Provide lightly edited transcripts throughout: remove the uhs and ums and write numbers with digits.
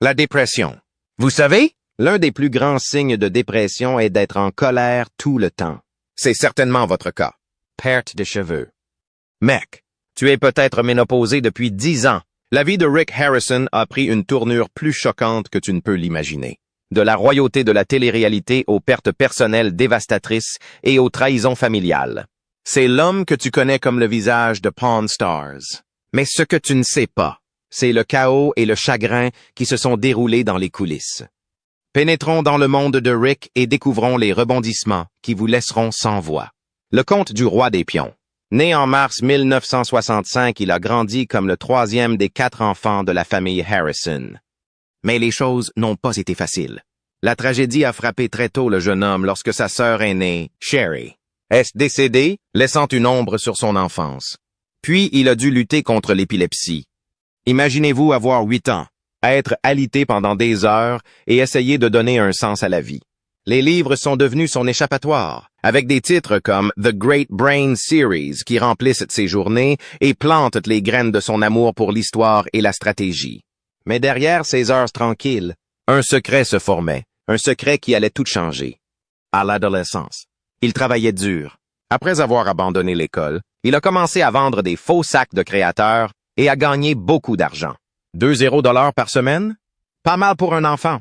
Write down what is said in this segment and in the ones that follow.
La dépression. Vous savez, l'un des plus grands signes de dépression est d'être en colère tout le temps. C'est certainement votre cas. Perte de cheveux. Mec, tu es peut-être ménopausé depuis 10 ans. La vie de Rick Harrison a pris une tournure plus choquante que tu ne peux l'imaginer. De la royauté de la télé-réalité aux pertes personnelles dévastatrices et aux trahisons familiales. C'est l'homme que tu connais comme le visage de Pawn Stars. Mais ce que tu ne sais pas, c'est le chaos et le chagrin qui se sont déroulés dans les coulisses. Pénétrons dans le monde de Rick et découvrons les rebondissements qui vous laisseront sans voix. Le conte du roi des pions. Né en mars 1965, il a grandi comme le troisième des 4 enfants de la famille Harrison. Mais les choses n'ont pas été faciles. La tragédie a frappé très tôt le jeune homme lorsque sa sœur aînée, Sherry, est décédée, laissant une ombre sur son enfance. Puis il a dû lutter contre l'épilepsie. Imaginez-vous avoir 8 ans, à être alité pendant des heures et essayer de donner un sens à la vie. Les livres sont devenus son échappatoire, avec des titres comme The Great Brain Series qui remplissent ses journées et plantent les graines de son amour pour l'histoire et la stratégie. Mais derrière ces heures tranquilles, un secret se formait, un secret qui allait tout changer. À l'adolescence, il travaillait dur. Après avoir abandonné l'école, il a commencé à vendre des faux sacs de créateurs et à gagner beaucoup d'argent. 2 $ par semaine? Pas mal pour un enfant.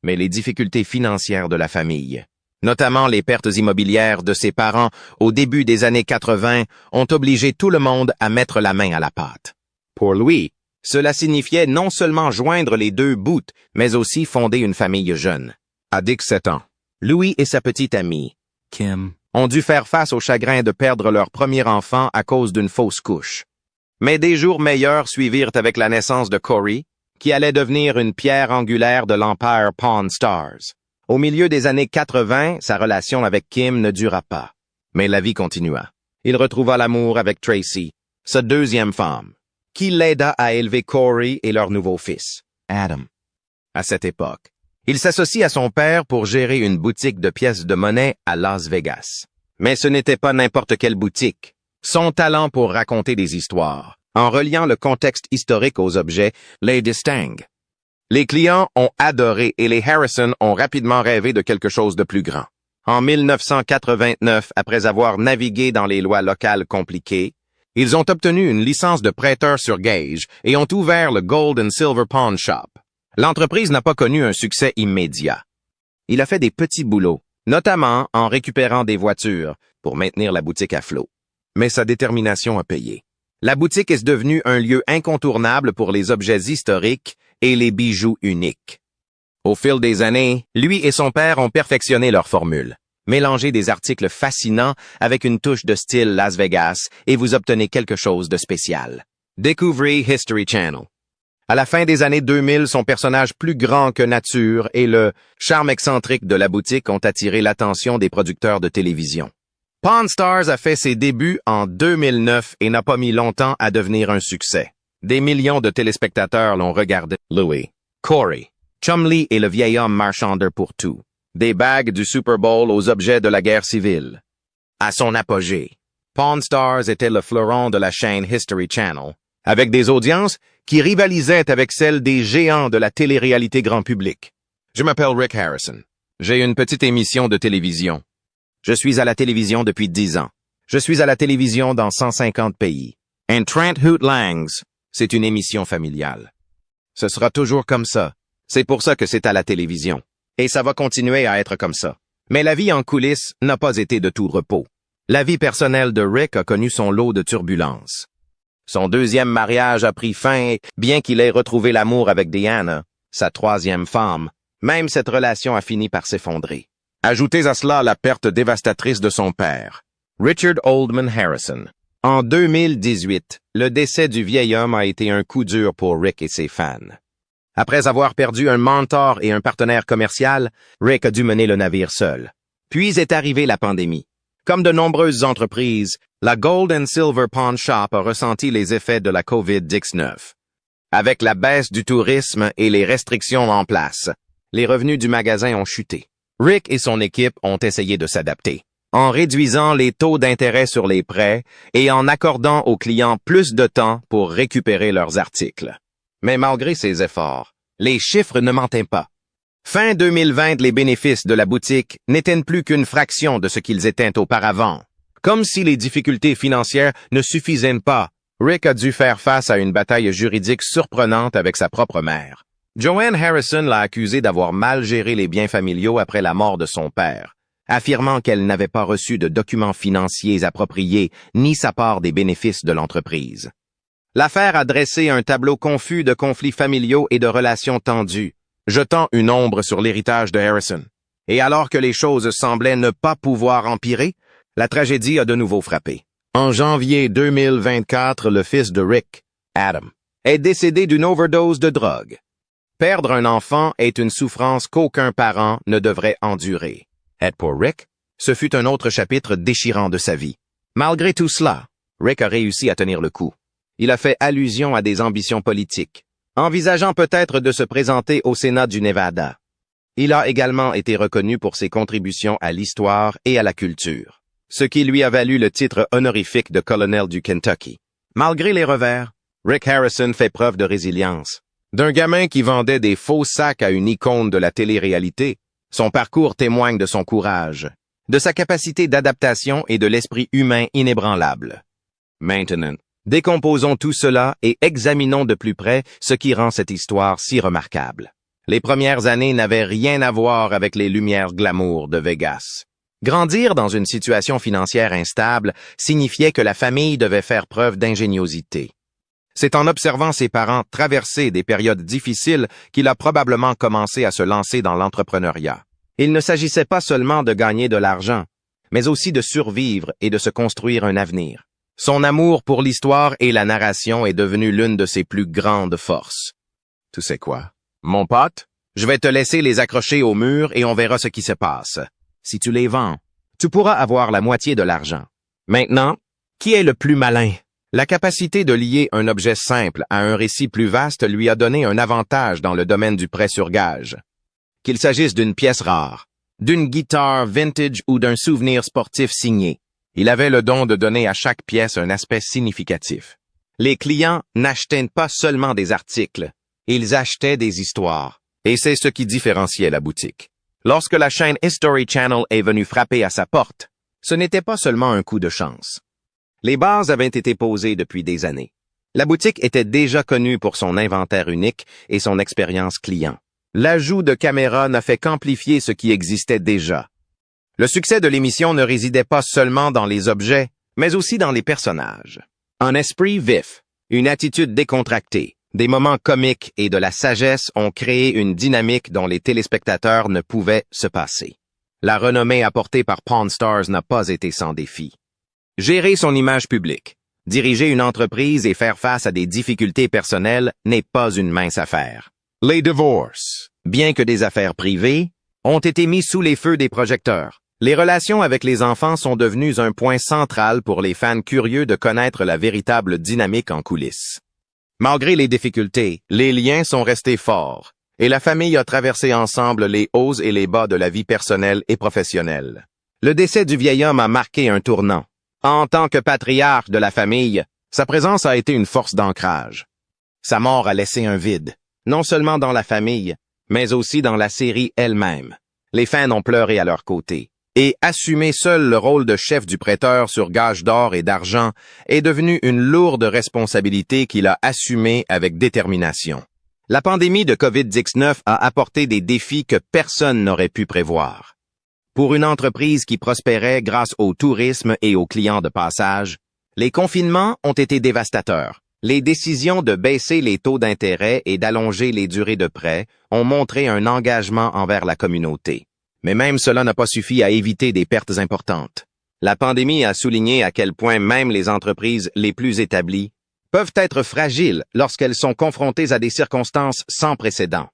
Mais les difficultés financières de la famille, notamment les pertes immobilières de ses parents au début des années 80, ont obligé tout le monde à mettre la main à la pâte. Pour lui, cela signifiait non seulement joindre les 2 bouts, mais aussi fonder une famille jeune. À 17 ans, Louis et sa petite amie, Kim, ont dû faire face au chagrin de perdre leur premier enfant à cause d'une fausse couche. Mais des jours meilleurs suivirent avec la naissance de Corey, qui allait devenir une pierre angulaire de l'empire Pawn Stars. Au milieu des années 80, sa relation avec Kim ne dura pas. Mais la vie continua. Il retrouva l'amour avec Tracy, sa 2e femme, qui l'aida à élever Corey et leur nouveau fils, Adam. À cette époque, il s'associe à son père pour gérer une boutique de pièces de monnaie à Las Vegas. Mais ce n'était pas n'importe quelle boutique. Son talent pour raconter des histoires, en reliant le contexte historique aux objets, les distingue. Les clients ont adoré et les Harrison ont rapidement rêvé de quelque chose de plus grand. En 1989, après avoir navigué dans les lois locales compliquées, ils ont obtenu une licence de prêteur sur gage et ont ouvert le Gold and Silver Pawn Shop. L'entreprise n'a pas connu un succès immédiat. Il a fait des petits boulots, notamment en récupérant des voitures pour maintenir la boutique à flot. Mais sa détermination a payé. La boutique est devenue un lieu incontournable pour les objets historiques et les bijoux uniques. Au fil des années, lui et son père ont perfectionné leur formule. Mélangez des articles fascinants avec une touche de style Las Vegas et vous obtenez quelque chose de spécial. Découvrez History Channel. À la fin des années 2000, son personnage plus grand que nature et le charme excentrique de la boutique ont attiré l'attention des producteurs de télévision. Pawn Stars a fait ses débuts en 2009 et n'a pas mis longtemps à devenir un succès. Des millions de téléspectateurs l'ont regardé. Louis, Corey, Chumlee et le vieil homme marchandeur pour tout. Des bagues du Super Bowl aux objets de la guerre civile. À son apogée, Pawn Stars était le fleuron de la chaîne History Channel, avec des audiences qui rivalisaient avec celles des géants de la télé-réalité grand public. Je m'appelle Rick Harrison. J'ai une petite émission de télévision. Je suis à la télévision depuis 10 ans. Je suis à la télévision dans 150 pays. And Trent Hoot Langs, c'est une émission familiale. Ce sera toujours comme ça. C'est pour ça que c'est à la télévision. Et ça va continuer à être comme ça. Mais la vie en coulisses n'a pas été de tout repos. La vie personnelle de Rick a connu son lot de turbulences. Son 2e mariage a pris fin, bien qu'il ait retrouvé l'amour avec Diana, sa 3e femme. Même cette relation a fini par s'effondrer. Ajoutez à cela la perte dévastatrice de son père, Richard Oldman Harrison. En 2018, le décès du vieil homme a été un coup dur pour Rick et ses fans. Après avoir perdu un mentor et un partenaire commercial, Rick a dû mener le navire seul. Puis est arrivée la pandémie. Comme de nombreuses entreprises, la Gold and Silver Pawn Shop a ressenti les effets de la COVID-19. Avec la baisse du tourisme et les restrictions en place, les revenus du magasin ont chuté. Rick et son équipe ont essayé de s'adapter, en réduisant les taux d'intérêt sur les prêts et en accordant aux clients plus de temps pour récupérer leurs articles. Mais malgré ces efforts, Les chiffres ne mentaient pas. Fin 2020, les bénéfices de la boutique n'étaient plus qu'une fraction de ce qu'ils étaient auparavant. Comme si les difficultés financières ne suffisaient pas, Rick a dû faire face à une bataille juridique surprenante avec sa propre mère. Joanne Harrison l'a accusé d'avoir mal géré les biens familiaux après la mort de son père, affirmant qu'elle n'avait pas reçu de documents financiers appropriés ni sa part des bénéfices de l'entreprise. L'affaire a dressé un tableau confus de conflits familiaux et de relations tendues, jetant une ombre sur l'héritage de Harrison. Et alors que les choses semblaient ne pas pouvoir empirer, la tragédie a de nouveau frappé. En janvier 2024, le fils de Rick, Adam, est décédé d'une overdose de drogue. Perdre un enfant est une souffrance qu'aucun parent ne devrait endurer. Et pour Rick, ce fut un autre chapitre déchirant de sa vie. Malgré tout cela, Rick a réussi à tenir le coup. Il a fait allusion à des ambitions politiques, envisageant peut-être de se présenter au Sénat du Nevada. Il a également été reconnu pour ses contributions à l'histoire et à la culture, ce qui lui a valu le titre honorifique de colonel du Kentucky. Malgré les revers, Rick Harrison fait preuve de résilience. D'un gamin qui vendait des faux sacs à une icône de la télé-réalité, son parcours témoigne de son courage, de sa capacité d'adaptation et de l'esprit humain inébranlable. Maintenant, décomposons tout cela et examinons de plus près ce qui rend cette histoire si remarquable. Les premières années n'avaient rien à voir avec les lumières glamour de Vegas. Grandir dans une situation financière instable signifiait que la famille devait faire preuve d'ingéniosité. C'est en observant ses parents traverser des périodes difficiles qu'il a probablement commencé à se lancer dans l'entrepreneuriat. Il ne s'agissait pas seulement de gagner de l'argent, mais aussi de survivre et de se construire un avenir. Son amour pour l'histoire et la narration est devenu l'une de ses plus grandes forces. Tu sais quoi, mon pote? Je vais te laisser les accrocher au mur et on verra ce qui se passe. Si tu les vends, tu pourras avoir la moitié de l'argent. Maintenant, qui est le plus malin? La capacité de lier un objet simple à un récit plus vaste lui a donné un avantage dans le domaine du prêt sur gage. Qu'il s'agisse d'une pièce rare, d'une guitare vintage ou d'un souvenir sportif signé, il avait le don de donner à chaque pièce un aspect significatif. Les clients n'achetaient pas seulement des articles, ils achetaient des histoires, et c'est ce qui différenciait la boutique. Lorsque la chaîne History Channel est venue frapper à sa porte, ce n'était pas seulement un coup de chance. Les bases avaient été posées depuis des années. La boutique était déjà connue pour son inventaire unique et son expérience client. L'ajout de caméras n'a fait qu'amplifier ce qui existait déjà. Le succès de l'émission ne résidait pas seulement dans les objets, mais aussi dans les personnages. Un esprit vif, une attitude décontractée, des moments comiques et de la sagesse ont créé une dynamique dont les téléspectateurs ne pouvaient se passer. La renommée apportée par Pawn Stars n'a pas été sans défi. Gérer son image publique, diriger une entreprise et faire face à des difficultés personnelles n'est pas une mince affaire. Les divorces, bien que des affaires privées, ont été mis sous les feux des projecteurs. Les relations avec les enfants sont devenues un point central pour les fans curieux de connaître la véritable dynamique en coulisses. Malgré les difficultés, les liens sont restés forts, et la famille a traversé ensemble les hauts et les bas de la vie personnelle et professionnelle. Le décès du vieil homme a marqué un tournant. En tant que patriarche de la famille, sa présence a été une force d'ancrage. Sa mort a laissé un vide, non seulement dans la famille, mais aussi dans la série elle-même. Les fans ont pleuré à leur côté. Et assumer seul le rôle de chef du prêteur sur gage d'or et d'argent est devenu une lourde responsabilité qu'il a assumée avec détermination. La pandémie de COVID-19 a apporté des défis que personne n'aurait pu prévoir. Pour une entreprise qui prospérait grâce au tourisme et aux clients de passage, les confinements ont été dévastateurs. Les décisions de baisser les taux d'intérêt et d'allonger les durées de prêt ont montré un engagement envers la communauté. Mais même cela n'a pas suffi à éviter des pertes importantes. La pandémie a souligné à quel point même les entreprises les plus établies peuvent être fragiles lorsqu'elles sont confrontées à des circonstances sans précédent.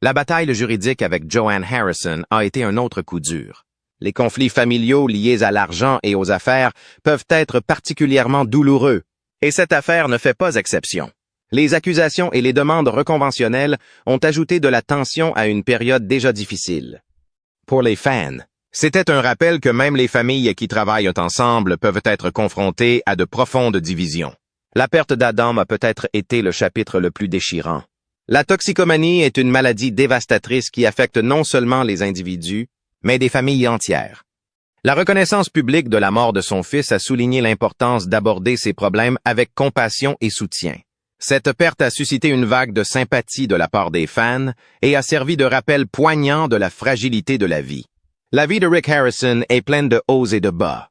La bataille juridique avec Joanne Harrison a été un autre coup dur. Les conflits familiaux liés à l'argent et aux affaires peuvent être particulièrement douloureux, et cette affaire ne fait pas exception. Les accusations et les demandes reconventionnelles ont ajouté de la tension à une période déjà difficile. Pour les fans, c'était un rappel que même les familles qui travaillent ensemble peuvent être confrontées à de profondes divisions. La perte d'Adam a peut-être été le chapitre le plus déchirant. La toxicomanie est une maladie dévastatrice qui affecte non seulement les individus, mais des familles entières. La reconnaissance publique de la mort de son fils a souligné l'importance d'aborder ces problèmes avec compassion et soutien. Cette perte a suscité une vague de sympathie de la part des fans et a servi de rappel poignant de la fragilité de la vie. La vie de Rick Harrison est pleine de hauts et de bas.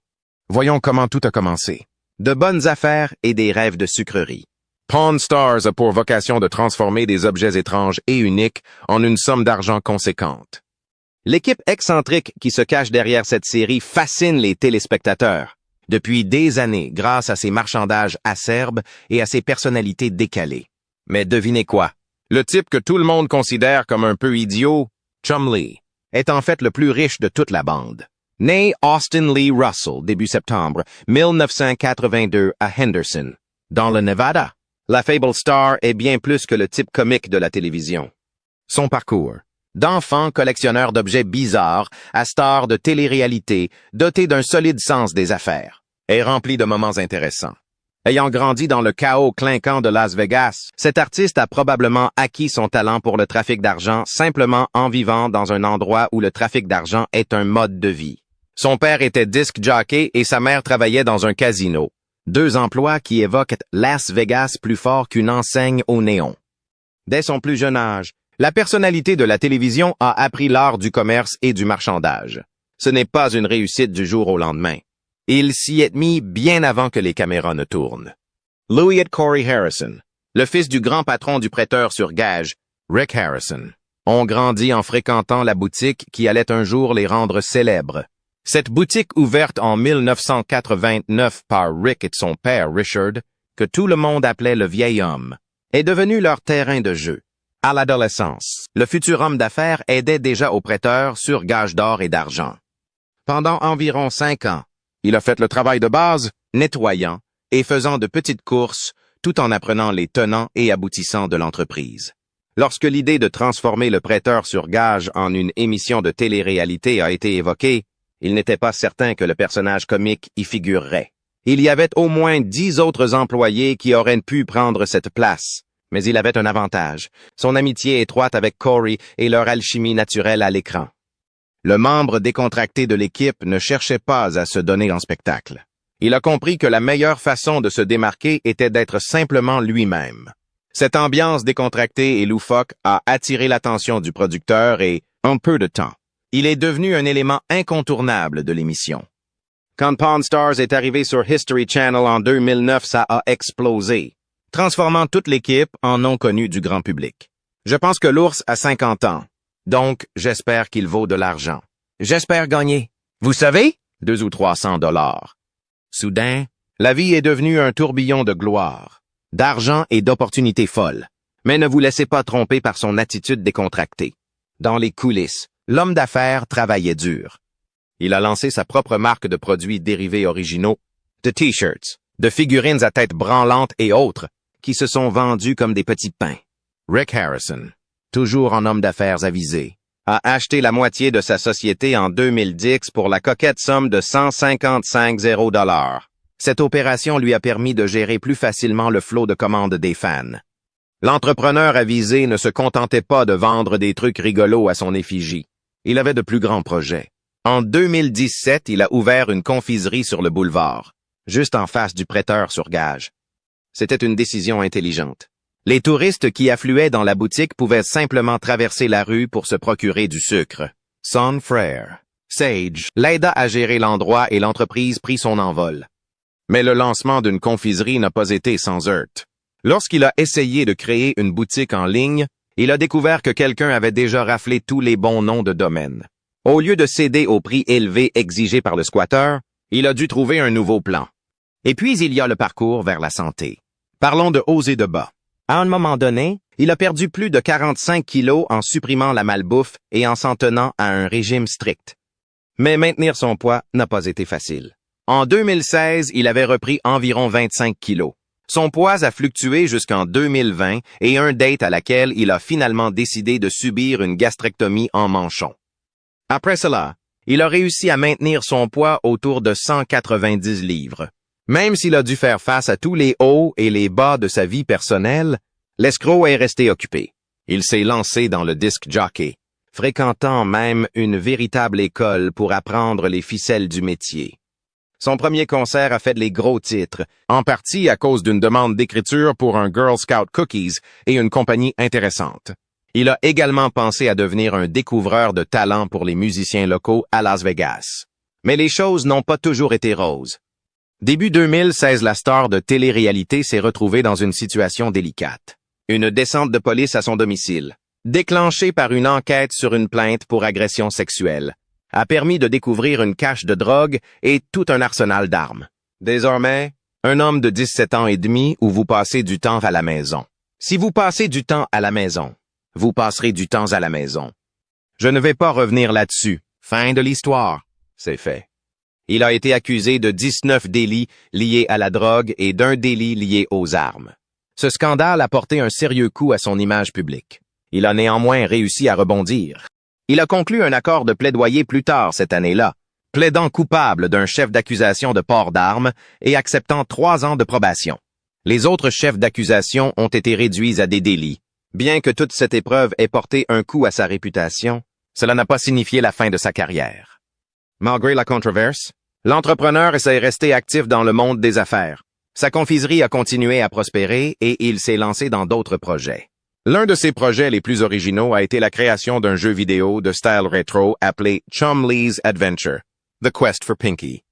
Voyons comment tout a commencé. De bonnes affaires et des rêves de sucrerie. Pawn Stars a pour vocation de transformer des objets étranges et uniques en une somme d'argent conséquente. L'équipe excentrique qui se cache derrière cette série fascine les téléspectateurs depuis des années grâce à ses marchandages acerbes et à ses personnalités décalées. Mais devinez quoi? Le type que tout le monde considère comme un peu idiot, Chumlee, est en fait le plus riche de toute la bande. Né Austin Lee Russell début septembre 1982 à Henderson, dans le Nevada, la Fable Star est bien plus que le type comique de la télévision. Son parcours, d'enfant collectionneur d'objets bizarres à star de télé-réalité doté d'un solide sens des affaires, est rempli de moments intéressants. Ayant grandi dans le chaos clinquant de Las Vegas, cet artiste a probablement acquis son talent pour le trafic d'argent simplement en vivant dans un endroit où le trafic d'argent est un mode de vie. Son père était disc jockey et sa mère travaillait dans un casino. Deux emplois qui évoquent Las Vegas plus fort qu'une enseigne au néon. Dès son plus jeune âge, la personnalité de la télévision a appris l'art du commerce et du marchandage. Ce n'est pas une réussite du jour au lendemain. Il s'y est mis bien avant que les caméras ne tournent. Louis et Corey Harrison, le fils du grand patron du prêteur sur gage, Rick Harrison, ont grandi en fréquentant la boutique qui allait un jour les rendre célèbres. Cette boutique ouverte en 1989 par Rick et son père Richard, que tout le monde appelait le vieil homme, est devenue leur terrain de jeu. À l'adolescence, le futur homme d'affaires aidait déjà aux prêteurs sur gage d'or et d'argent. Pendant environ 5 ans, il a fait le travail de base, nettoyant et faisant de petites courses, tout en apprenant les tenants et aboutissants de l'entreprise. Lorsque l'idée de transformer le prêteur sur gage en une émission de télé-réalité a été évoquée, il n'était pas certain que le personnage comique y figurerait. Il y avait au moins 10 autres employés qui auraient pu prendre cette place, mais il avait un avantage, son amitié étroite avec Corey et leur alchimie naturelle à l'écran. Le membre décontracté de l'équipe ne cherchait pas à se donner en spectacle. Il a compris que la meilleure façon de se démarquer était d'être simplement lui-même. Cette ambiance décontractée et loufoque a attiré l'attention du producteur et, en peu de temps, il est devenu un élément incontournable de l'émission. Quand Pawn Stars est arrivé sur History Channel en 2009, ça a explosé, transformant toute l'équipe en nom connu du grand public. Je pense que l'ours a 50 ans, donc j'espère qu'il vaut de l'argent. J'espère gagner. Vous savez? 200 ou 300 $. Soudain, la vie est devenue un tourbillon de gloire, d'argent et d'opportunités folles. Mais ne vous laissez pas tromper par son attitude décontractée. Dans les coulisses, l'homme d'affaires travaillait dur. Il a lancé sa propre marque de produits dérivés originaux, de t-shirts, de figurines à tête branlante et autres, qui se sont vendus comme des petits pains. Rick Harrison, toujours en homme d'affaires avisé, a acheté la moitié de sa société en 2010 pour la coquette somme de 155 000 $. Cette opération lui a permis de gérer plus facilement le flot de commandes des fans. L'entrepreneur avisé ne se contentait pas de vendre des trucs rigolos à son effigie. Il avait de plus grands projets. En 2017, il a ouvert une confiserie sur le boulevard, juste en face du prêteur sur gage. C'était une décision intelligente. Les touristes qui affluaient dans la boutique pouvaient simplement traverser la rue pour se procurer du sucre. Son frère, Sage, l'aida à gérer l'endroit et l'entreprise prit son envol. Mais le lancement d'une confiserie n'a pas été sans heurts. Lorsqu'il a essayé de créer une boutique en ligne, il a découvert que quelqu'un avait déjà raflé tous les bons noms de domaine. Au lieu de céder au prix élevé exigé par le squatteur, il a dû trouver un nouveau plan. Et puis il y a le parcours vers la santé. Parlons de hauts et de bas. À un moment donné, il a perdu plus de 45 kilos en supprimant la malbouffe et en s'en tenant à un régime strict. Mais maintenir son poids n'a pas été facile. En 2016, il avait repris environ 25 kilos. Son poids a fluctué jusqu'en 2020 et un date à laquelle il a finalement décidé de subir une gastrectomie en manchon. Après cela, il a réussi à maintenir son poids autour de 190 livres. Même s'il a dû faire face à tous les hauts et les bas de sa vie personnelle, l'escroc est resté occupé. Il s'est lancé dans le disc jockey, fréquentant même une véritable école pour apprendre les ficelles du métier. Son premier concert a fait les gros titres, en partie à cause d'une demande d'écriture pour un Girl Scout Cookies et une compagnie intéressante. Il a également pensé à devenir un découvreur de talent pour les musiciens locaux à Las Vegas. Mais les choses n'ont pas toujours été roses. Début 2016, la star de télé-réalité s'est retrouvée dans une situation délicate. Une descente de police à son domicile, déclenchée par une enquête sur une plainte pour agression sexuelle, a permis de découvrir une cache de drogue et tout un arsenal d'armes. Désormais, un homme de 17 ans et demi où vous passez du temps à la maison. Si vous passez du temps à la maison, vous passerez du temps à la maison. Je ne vais pas revenir là-dessus. Fin de l'histoire. C'est fait. Il a été accusé de 19 délits liés à la drogue et d'un délit lié aux armes. Ce scandale a porté un sérieux coup à son image publique. Il a néanmoins réussi à rebondir. Il a conclu un accord de plaidoyer plus tard cette année-là, plaidant coupable d'un chef d'accusation de port d'armes et acceptant 3 ans de probation. Les autres chefs d'accusation ont été réduits à des délits. Bien que toute cette épreuve ait porté un coup à sa réputation, cela n'a pas signifié la fin de sa carrière. Malgré la controverse, l'entrepreneur s'est resté actif dans le monde des affaires. Sa confiserie a continué à prospérer et il s'est lancé dans d'autres projets. L'un de ses projets les plus originaux a été la création d'un jeu vidéo de style rétro appelé Chumlee's Adventure, The Quest for Pinky.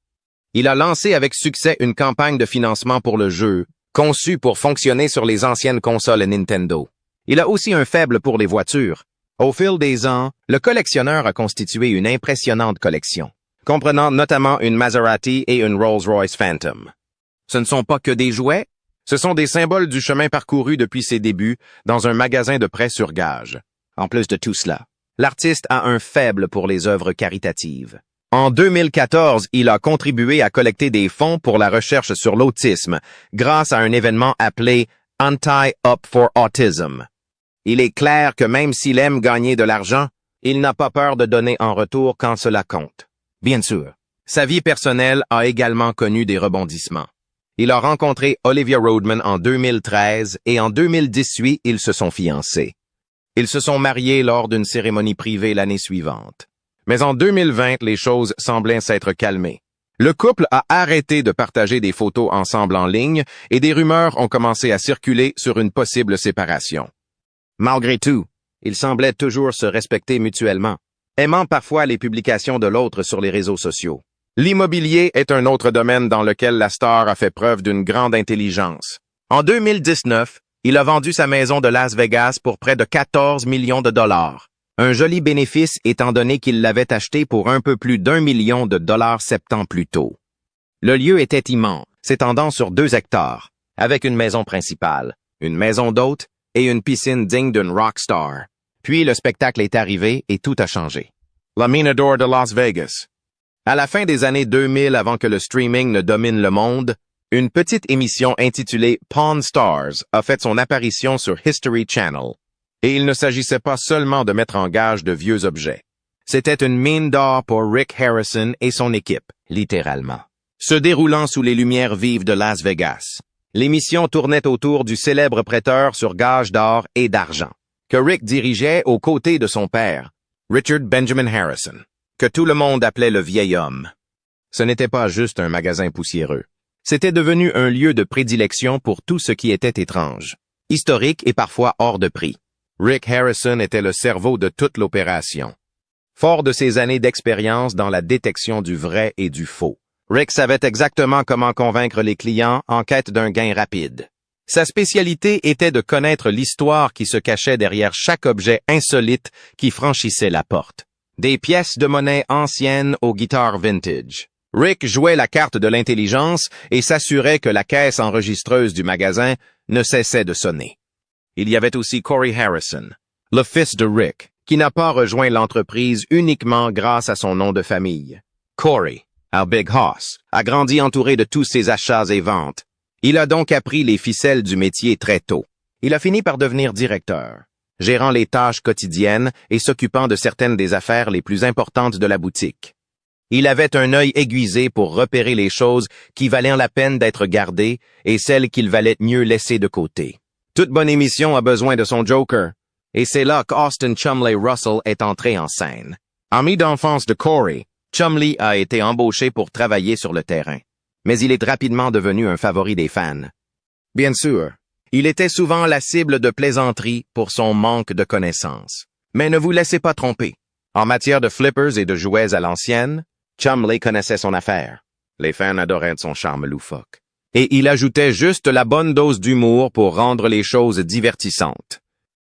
Il a lancé avec succès une campagne de financement pour le jeu, conçue pour fonctionner sur les anciennes consoles Nintendo. Il a aussi un faible pour les voitures. Au fil des ans, le collectionneur a constitué une impressionnante collection, comprenant notamment une Maserati et une Rolls-Royce Phantom. Ce ne sont pas que des jouets, ce sont des symboles du chemin parcouru depuis ses débuts dans un magasin de prêt sur gage. En plus de tout cela, l'artiste a un faible pour les œuvres caritatives. En 2014, il a contribué à collecter des fonds pour la recherche sur l'autisme grâce à un événement appelé Anti-Up for Autism. Il est clair que même s'il aime gagner de l'argent, il n'a pas peur de donner en retour quand cela compte. Bien sûr, sa vie personnelle a également connu des rebondissements. Il a rencontré Olivia Rodman en 2013 et en 2018, ils se sont fiancés. Ils se sont mariés lors d'une cérémonie privée l'année suivante. Mais en 2020, les choses semblaient s'être calmées. Le couple a arrêté de partager des photos ensemble en ligne et des rumeurs ont commencé à circuler sur une possible séparation. Malgré tout, ils semblaient toujours se respecter mutuellement, aimant parfois les publications de l'autre sur les réseaux sociaux. L'immobilier est un autre domaine dans lequel la star a fait preuve d'une grande intelligence. En 2019, il a vendu sa maison de Las Vegas pour près de 14 millions de dollars. Un joli bénéfice étant donné qu'il l'avait acheté pour un peu plus d'1 million de dollars 7 ans plus tôt. Le lieu était immense, s'étendant sur 2 hectares, avec une maison principale, une maison d'hôtes et une piscine digne d'une rockstar. Puis le spectacle est arrivé et tout a changé. La Mina d'Or de Las Vegas. À la fin des années 2000, avant que le streaming ne domine le monde, une petite émission intitulée Pawn Stars a fait son apparition sur History Channel. Et il ne s'agissait pas seulement de mettre en gage de vieux objets. C'était une mine d'or pour Rick Harrison et son équipe, littéralement. Se déroulant sous les lumières vives de Las Vegas, l'émission tournait autour du célèbre prêteur sur gage d'or et d'argent, que Rick dirigeait aux côtés de son père, Richard Benjamin Harrison, que tout le monde appelait le vieil homme. Ce n'était pas juste un magasin poussiéreux. C'était devenu un lieu de prédilection pour tout ce qui était étrange, historique et parfois hors de prix. Rick Harrison était le cerveau de toute l'opération. Fort de ses années d'expérience dans la détection du vrai et du faux, Rick savait exactement comment convaincre les clients en quête d'un gain rapide. Sa spécialité était de connaître l'histoire qui se cachait derrière chaque objet insolite qui franchissait la porte. Des pièces de monnaie anciennes aux guitares vintage. Rick jouait la carte de l'intelligence et s'assurait que la caisse enregistreuse du magasin ne cessait de sonner. Il y avait aussi Corey Harrison, le fils de Rick, qui n'a pas rejoint l'entreprise uniquement grâce à son nom de famille. Corey, our big hoss, a grandi entouré de tous ses achats et ventes. Il a donc appris les ficelles du métier très tôt. Il a fini par devenir directeur, gérant les tâches quotidiennes et s'occupant de certaines des affaires les plus importantes de la boutique. Il avait un œil aiguisé pour repérer les choses qui valaient la peine d'être gardées et celles qu'il valait mieux laisser de côté. Toute bonne émission a besoin de son joker. Et c'est là qu'Austin Chumley Russell est entré en scène. Ami d'enfance de Corey, Chumley a été embauché pour travailler sur le terrain. Mais il est rapidement devenu un favori des fans. Bien sûr, il était souvent la cible de plaisanteries pour son manque de connaissances. Mais ne vous laissez pas tromper. En matière de flippers et de jouets à l'ancienne, Chumley connaissait son affaire. Les fans adoraient son charme loufoque. Et il ajoutait juste la bonne dose d'humour pour rendre les choses divertissantes.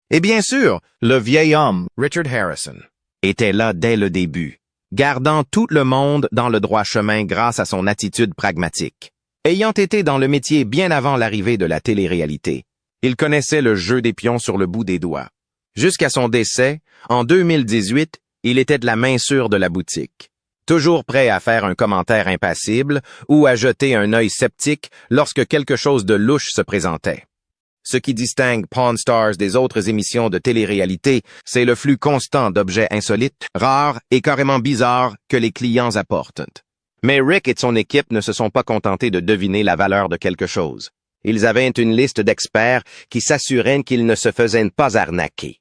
Et bien sûr, le vieil homme, Richard Harrison, était là dès le début, gardant tout le monde dans le droit chemin grâce à son attitude pragmatique. Ayant été dans le métier bien avant l'arrivée de la télé-réalité, il connaissait le jeu des pions sur le bout des doigts. Jusqu'à son décès, en 2018, il était de la main sûre de la boutique, toujours prêt à faire un commentaire impassible ou à jeter un œil sceptique lorsque quelque chose de louche se présentait. Ce qui distingue Pawn Stars des autres émissions de télé-réalité, c'est le flux constant d'objets insolites, rares et carrément bizarres que les clients apportent. Mais Rick et son équipe ne se sont pas contentés de deviner la valeur de quelque chose. Ils avaient une liste d'experts qui s'assuraient qu'ils ne se faisaient pas arnaquer.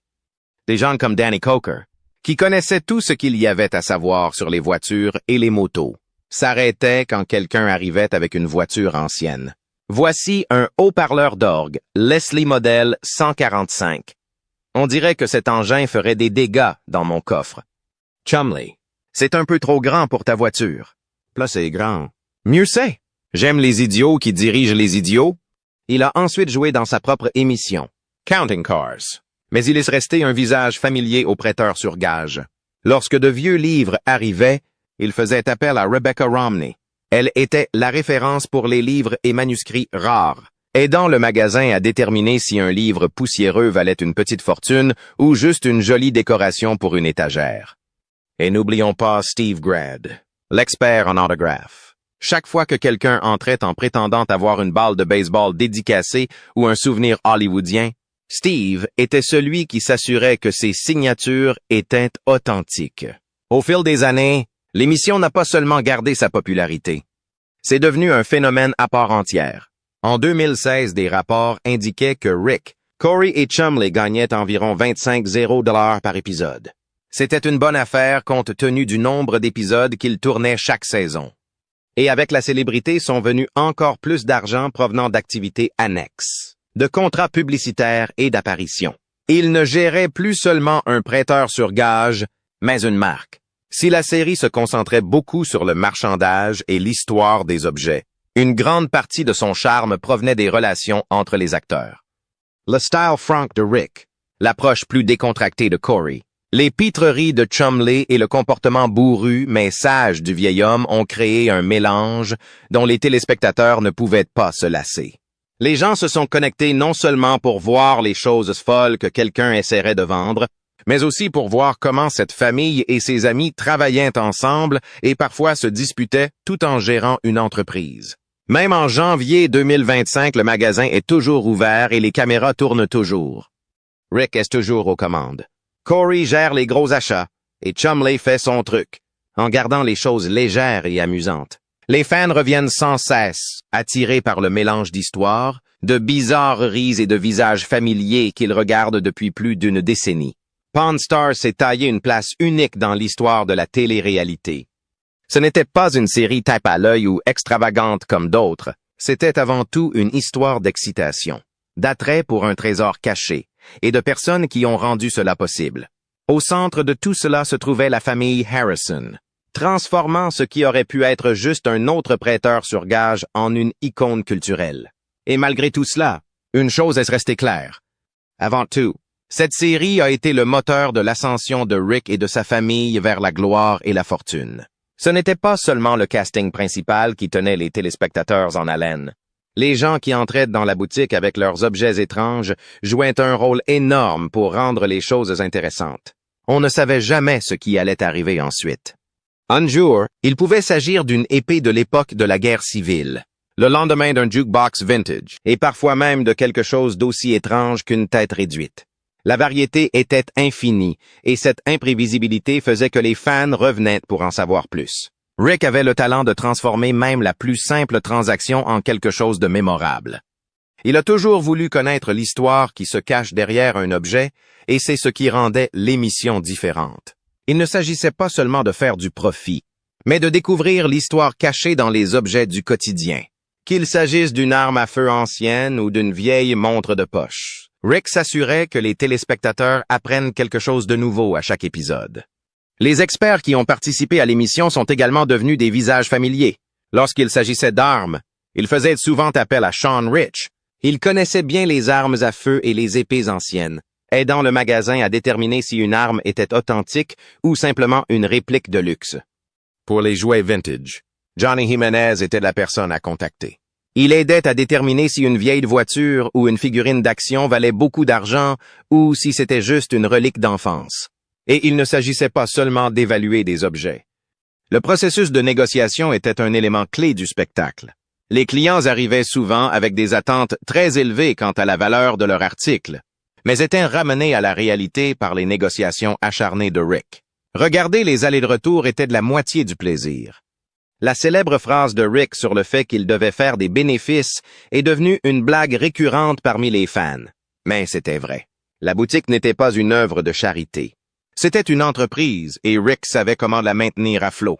Des gens comme Danny Coker, qui connaissaient tout ce qu'il y avait à savoir sur les voitures et les motos, s'arrêtaient quand quelqu'un arrivait avec une voiture ancienne. Voici un haut-parleur d'orgue, Leslie Model 145. On dirait que cet engin ferait des dégâts dans mon coffre. Chumley, c'est un peu trop grand pour ta voiture. Là, c'est grand. Mieux c'est. J'aime les idiots qui dirigent les idiots. Il a ensuite joué dans sa propre émission, Counting Cars. Mais il est resté un visage familier aux prêteurs sur gage. Lorsque de vieux livres arrivaient, il faisait appel à Rebecca Romney. Elle était la référence pour les livres et manuscrits rares, aidant le magasin à déterminer si un livre poussiéreux valait une petite fortune ou juste une jolie décoration pour une étagère. Et n'oublions pas Steve Grad, l'expert en autographes. Chaque fois que quelqu'un entrait en prétendant avoir une balle de baseball dédicacée ou un souvenir hollywoodien, Steve était celui qui s'assurait que ses signatures étaient authentiques. Au fil des années, l'émission n'a pas seulement gardé sa popularité. C'est devenu un phénomène à part entière. En 2016, des rapports indiquaient que Rick, Corey et Chumley gagnaient environ 25 $ par épisode. C'était une bonne affaire compte tenu du nombre d'épisodes qu'ils tournaient chaque saison. Et avec la célébrité sont venus encore plus d'argent provenant d'activités annexes, de contrats publicitaires et d'apparitions. Ils ne géraient plus seulement un prêteur sur gage, mais une marque. Si la série se concentrait beaucoup sur le marchandage et l'histoire des objets, une grande partie de son charme provenait des relations entre les acteurs. Le style franc de Rick, l'approche plus décontractée de Corey, les pitreries de Chumley et le comportement bourru mais sage du vieil homme ont créé un mélange dont les téléspectateurs ne pouvaient pas se lasser. Les gens se sont connectés non seulement pour voir les choses folles que quelqu'un essaierait de vendre, mais aussi pour voir comment cette famille et ses amis travaillaient ensemble et parfois se disputaient tout en gérant une entreprise. Même en janvier 2025, le magasin est toujours ouvert et les caméras tournent toujours. Rick est toujours aux commandes. Corey gère les gros achats et Chumley fait son truc, en gardant les choses légères et amusantes. Les fans reviennent sans cesse, attirés par le mélange d'histoires, de bizarreries et de visages familiers qu'ils regardent depuis plus d'une décennie. Pawn Stars s'est taillé une place unique dans l'histoire de la télé-réalité. Ce n'était pas une série tape à l'œil ou extravagante comme d'autres, c'était avant tout une histoire d'excitation, d'attrait pour un trésor caché, et de personnes qui ont rendu cela possible. Au centre de tout cela se trouvait la famille Harrison, transformant ce qui aurait pu être juste un autre prêteur sur gage en une icône culturelle. Et malgré tout cela, une chose est restée claire. Avant tout, cette série a été le moteur de l'ascension de Rick et de sa famille vers la gloire et la fortune. Ce n'était pas seulement le casting principal qui tenait les téléspectateurs en haleine. Les gens qui entraient dans la boutique avec leurs objets étranges jouaient un rôle énorme pour rendre les choses intéressantes. On ne savait jamais ce qui allait arriver ensuite. Un jour, il pouvait s'agir d'une épée de l'époque de la guerre civile, le lendemain d'un jukebox vintage, et parfois même de quelque chose d'aussi étrange qu'une tête réduite. La variété était infinie, et cette imprévisibilité faisait que les fans revenaient pour en savoir plus. Rick avait le talent de transformer même la plus simple transaction en quelque chose de mémorable. Il a toujours voulu connaître l'histoire qui se cache derrière un objet, et c'est ce qui rendait l'émission différente. Il ne s'agissait pas seulement de faire du profit, mais de découvrir l'histoire cachée dans les objets du quotidien. Qu'il s'agisse d'une arme à feu ancienne ou d'une vieille montre de poche, Rick s'assurait que les téléspectateurs apprennent quelque chose de nouveau à chaque épisode. Les experts qui ont participé à l'émission sont également devenus des visages familiers. Lorsqu'il s'agissait d'armes, il faisait souvent appel à Sean Rich. Il connaissait bien les armes à feu et les épées anciennes, aidant le magasin à déterminer si une arme était authentique ou simplement une réplique de luxe. Pour les jouets vintage, Johnny Jimenez était la personne à contacter. Il aidait à déterminer si une vieille voiture ou une figurine d'action valait beaucoup d'argent ou si c'était juste une relique d'enfance. Et il ne s'agissait pas seulement d'évaluer des objets. Le processus de négociation était un élément clé du spectacle. Les clients arrivaient souvent avec des attentes très élevées quant à la valeur de leur article, mais étaient ramenés à la réalité par les négociations acharnées de Rick. Regarder les allers-retours était de la moitié du plaisir. La célèbre phrase de Rick sur le fait qu'il devait faire des bénéfices est devenue une blague récurrente parmi les fans. Mais c'était vrai. La boutique n'était pas une œuvre de charité. C'était une entreprise et Rick savait comment la maintenir à flot.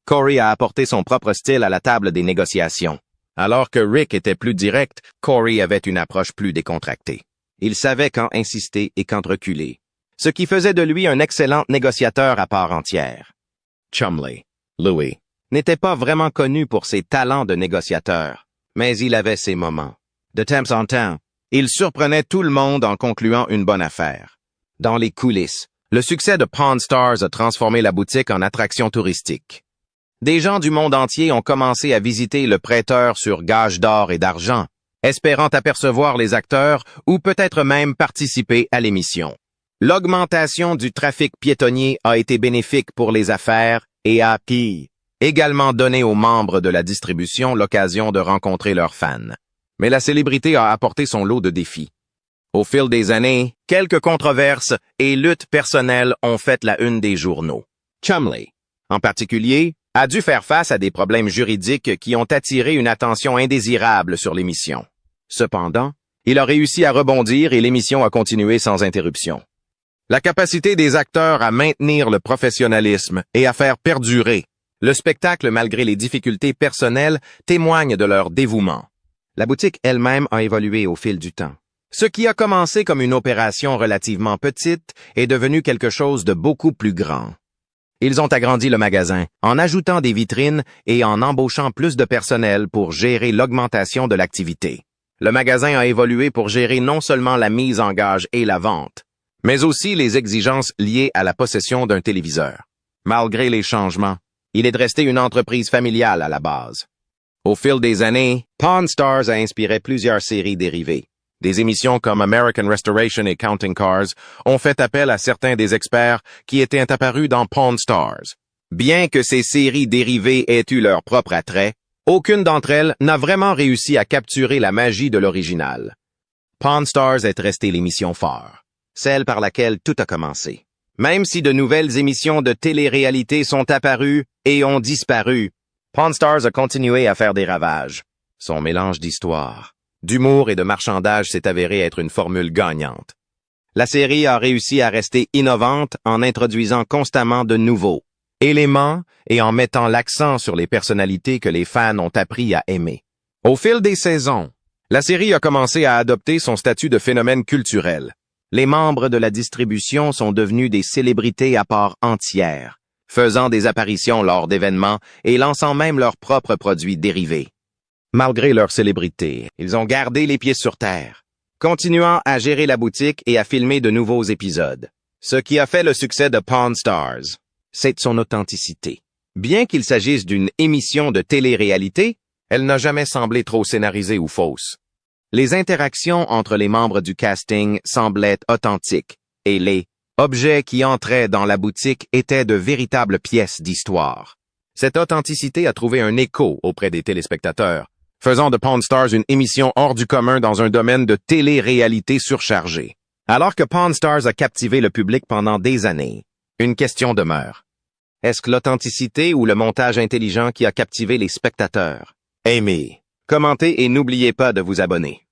Corey a apporté son propre style à la table des négociations. Alors que Rick était plus direct, Corey avait une approche plus décontractée. Il savait quand insister et quand reculer, ce qui faisait de lui un excellent négociateur à part entière. Chumley, Louis, n'était pas vraiment connu pour ses talents de négociateur, mais il avait ses moments. De temps en temps, il surprenait tout le monde en concluant une bonne affaire. Dans les coulisses, le succès de Pawn Stars a transformé la boutique en attraction touristique. Des gens du monde entier ont commencé à visiter le prêteur sur gage d'or et d'argent, espérant apercevoir les acteurs ou peut-être même participer à l'émission. L'augmentation du trafic piétonnier a été bénéfique pour les affaires et a également donné aux membres de la distribution l'occasion de rencontrer leurs fans. Mais la célébrité a apporté son lot de défis. Au fil des années, quelques controverses et luttes personnelles ont fait la une des journaux. Chumley, en particulier, a dû faire face à des problèmes juridiques qui ont attiré une attention indésirable sur l'émission. Cependant, il a réussi à rebondir et l'émission a continué sans interruption. La capacité des acteurs à maintenir le professionnalisme et à faire perdurer le spectacle malgré les difficultés personnelles témoigne de leur dévouement. La boutique elle-même a évolué au fil du temps. Ce qui a commencé comme une opération relativement petite est devenu quelque chose de beaucoup plus grand. Ils ont agrandi le magasin en ajoutant des vitrines et en embauchant plus de personnel pour gérer l'augmentation de l'activité. Le magasin a évolué pour gérer non seulement la mise en gage et la vente, mais aussi les exigences liées à la possession d'un téléviseur. Malgré les changements, il est resté une entreprise familiale à la base. Au fil des années, Pawn Stars a inspiré plusieurs séries dérivées. Des émissions comme American Restoration et Counting Cars ont fait appel à certains des experts qui étaient apparus dans Pawn Stars. Bien que ces séries dérivées aient eu leur propre attrait, aucune d'entre elles n'a vraiment réussi à capturer la magie de l'original. Pawn Stars est restée l'émission phare, celle par laquelle tout a commencé. Même si de nouvelles émissions de télé-réalité sont apparues et ont disparu, Pawn Stars a continué à faire des ravages. Son mélange d'histoire, d'humour et de marchandage s'est avéré être une formule gagnante. La série a réussi à rester innovante en introduisant constamment de nouveaux éléments et en mettant l'accent sur les personnalités que les fans ont appris à aimer. Au fil des saisons, la série a commencé à adopter son statut de phénomène culturel. Les membres de la distribution sont devenus des célébrités à part entière, faisant des apparitions lors d'événements et lançant même leurs propres produits dérivés. Malgré leur célébrité, ils ont gardé les pieds sur terre, continuant à gérer la boutique et à filmer de nouveaux épisodes. Ce qui a fait le succès de Pawn Stars, c'est son authenticité. Bien qu'il s'agisse d'une émission de télé-réalité, elle n'a jamais semblé trop scénarisée ou fausse. Les interactions entre les membres du casting semblaient authentiques, et les objets qui entraient dans la boutique étaient de véritables pièces d'histoire. Cette authenticité a trouvé un écho auprès des téléspectateurs, faisant de Pawn Stars une émission hors du commun dans un domaine de télé-réalité surchargé. Alors que Pawn Stars a captivé le public pendant des années, une question demeure. Est-ce que l'authenticité ou le montage intelligent qui a captivé les spectateurs? Aimez, commentez et n'oubliez pas de vous abonner.